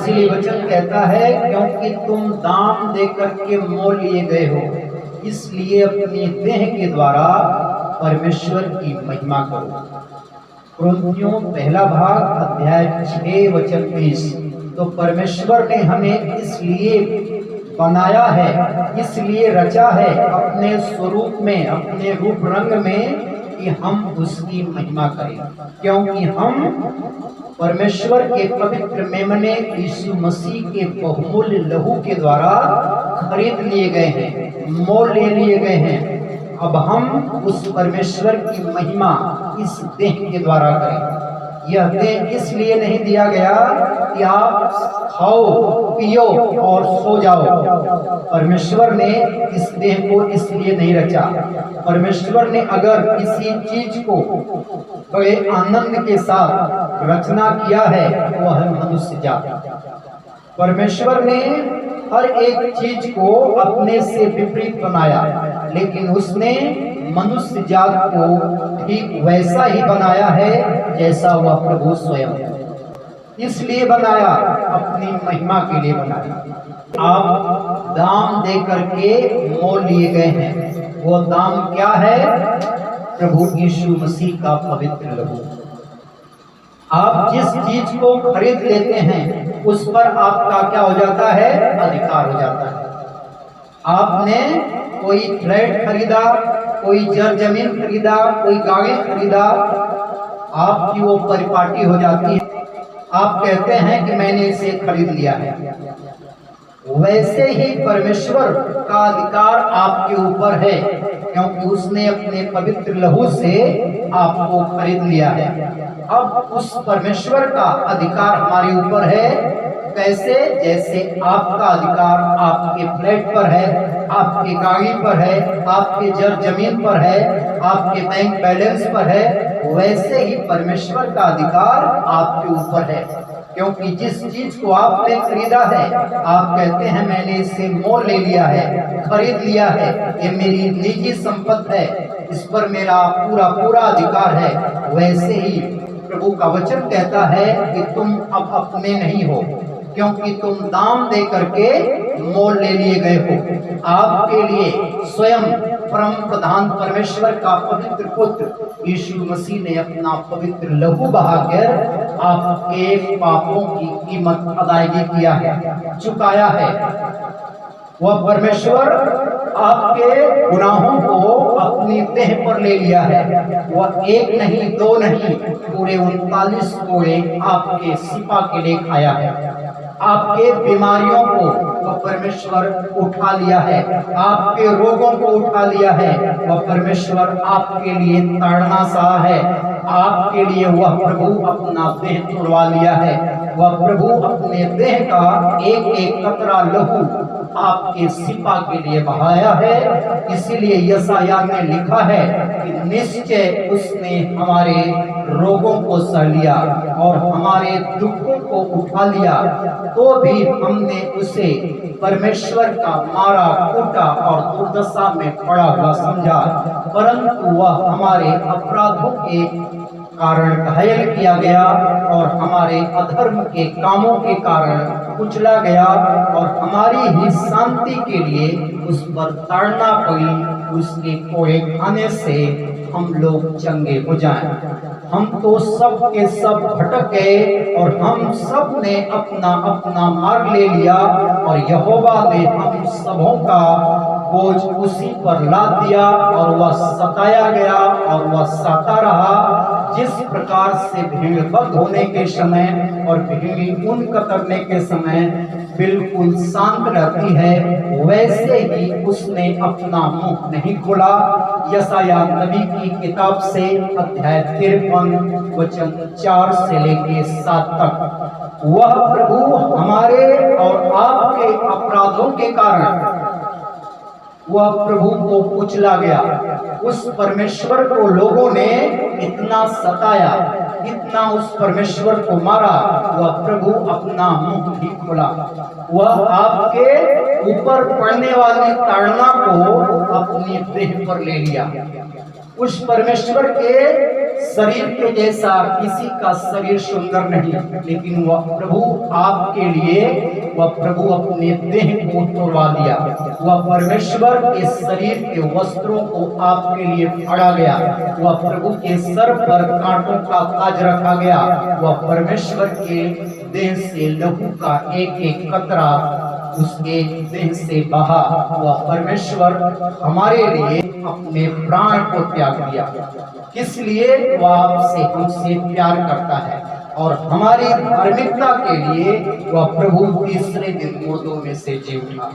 इसीलिए वचन कहता है क्योंकि तुम दाम देकर के मोल लिए गए हो, इसलिए अपनी देह के द्वारा परमेश्वर की महिमा करो। कुरिन्थियों पहला भाग अध्याय 6 वचन 20। तो परमेश्वर ने हमें इसलिए बनाया है, इसलिए रचा है अपने स्वरूप में, अपने रूप रंग में, कि हम उसकी महिमा करें। क्योंकि हम परमेश्वर के पवित्र मेमने यीशु मसीह के बहुमूल्य लहू के द्वारा खरीद लिए गए हैं, मोल ले लिए गए हैं। अब हम उस परमेश्वर की महिमा इस देह के द्वारा करें। यह देह इसलिए नहीं दिया गया कि आप खाओ पियो और सो जाओ। परमेश्वर ने इस देह को इसलिए नहीं रचा। परमेश्वर ने अगर किसी चीज को बड़े आनंद के साथ रचना किया है तो वह है मनुष्य जाति। परमेश्वर ने हर एक चीज को अपने से विपरीत बनाया, लेकिन उसने मनुष्य जात को ठीक वैसा ही बनाया है जैसा वह प्रभु स्वयं है। इसलिए बनाया, अपनी महिमा के लिए बनाया। आप दाम दे करके मोल लिए गए हैं। वो दाम क्या है? प्रभु यीशु मसीह का पवित्र लहू। आप जिस चीज को खरीद लेते हैं उस पर आपका क्या हो जाता है? अधिकार हो जाता है। आपने कोई फ्लैट खरीदा, कोई जमीन खरीदा, कोई गाड़ी खरीदा, आपकी वो परिपाटी हो जाती है। आप कहते हैं कि मैंने इसे खरीद लिया है। वैसे ही परमेश्वर का अधिकार आपके ऊपर है, क्योंकि उसने अपने पवित्र लहू से आपको खरीद लिया है। अब उस परमेश्वर का अधिकार हमारे ऊपर है। कैसे? जैसे आपका अधिकार आपके फ्लैट पर है, आपकी गाड़ी पर है, आपके जमीन पर है, आपके बैंक बैलेंस पर है, वैसे ही परमेश्वर का अधिकार आपके ऊपर है। क्योंकि जिस चीज को आपने खरीदा है, आप कहते हैं मैंने इसे मोल ले लिया है, खरीद लिया है, ये मेरी निजी संपत्ति है, इस पर मेरा पूरा अधिकार है। वैसे ही प्रभु का वचन कहता है कि तुम अब अपने नहीं हो, क्योंकि तुम दाम दे करके मोल ले लिए गए हो। आपके लिए स्वयं परम प्रधान परमेश्वर का पवित्र पुत्र यीशु मसीह ने अपना पवित्र लहू बहाकर आपके पापों की कीमत अदायगी किया है, चुकाया है। वह परमेश्वर आपके गुनाहों को अपनी देह पर ले लिया है। वह एक नहीं, दो नहीं, पूरे 39 कोड़े आपके सिपा के लिए खाया है। आपके बीमारियों को वह परमेश्वर उठा लिया है, आपके रोगों को उठा लिया है। वह परमेश्वर आपके लिए ताड़ना सहा है। आपके लिए वह प्रभु अपना देह तुड़वा लिया है। वह प्रभु अपने देह का एक एक कतरा लहू आपके सिपा के लिए बहाया है। इसीलिए यशायाह में लिखा है कि निश्चय उसने हमारे रोगों को सह लिया और हमारे दुखों को उठा लिया, तो भी हमने उसे परमेश्वर का मारा, कूटा और दुर्दशा में पड़ा हुआ समझा। परंतु वह हमारे अपराधों के कारण घायल किया गया और हमारे अधर्म के कामों के कारण कुचला गया, और हमारी ही शांति के लिए उस पर ताड़ना पड़ी। उसके कोड़े खाने से हम लोग चंगे हो जाएं। हम तो सब के सब भटक गए और हम सब ने अपना अपना मार्ग ले लिया, और यहोवा ने हम सबों का बोझ उसी पर लाद दिया, और वह सताया गया और वह सता रहा। जिस प्रकार से भीड़ बंद होने के समय और भीड़ ऊन कतरने के समय बिल्कुल शांत रहती है, वैसे ही उसने अपना मुंह नहीं खोला। यशायाह नबी की किताब से अध्याय 53 वचन 4 से लेके 7 तक। वह प्रभु हमारे और आपके अपराधों के कारण वह प्रभु को कुचला गया। उस परमेश्वर को लोगों ने इतना सताया, इतना उस परमेश्वर को मारा, वह प्रभु अपना मुंह नहीं खोला। वह आपके ऊपर पड़ने वाली ताड़ना को अपनी देह पर ले लिया। उस परमेश्वर के शरीर के जैसा किसी का शरीर सुंदर नहीं, लेकिन वह प्रभु आपके लिए, वह प्रभु अपने देह को तोड़वा दिया। वह परमेश्वर इस शरीर के वस्त्रों को आपके लिए फाड़ा गया। वह प्रभु के सर पर कांटों का ताज रखा गया। वह परमेश्वर के देह से लहू का एक एक कतरा उसके देह से बहा। वह परमेश्वर हमारे लिए अपने प्राण को त्याग दिया। किस लिए? वह आपसे, हमसे प्यार करता है और हमारी धार्मिकता के लिए वह प्रभु तीसरे दिन मुर्दों में से जी उठा।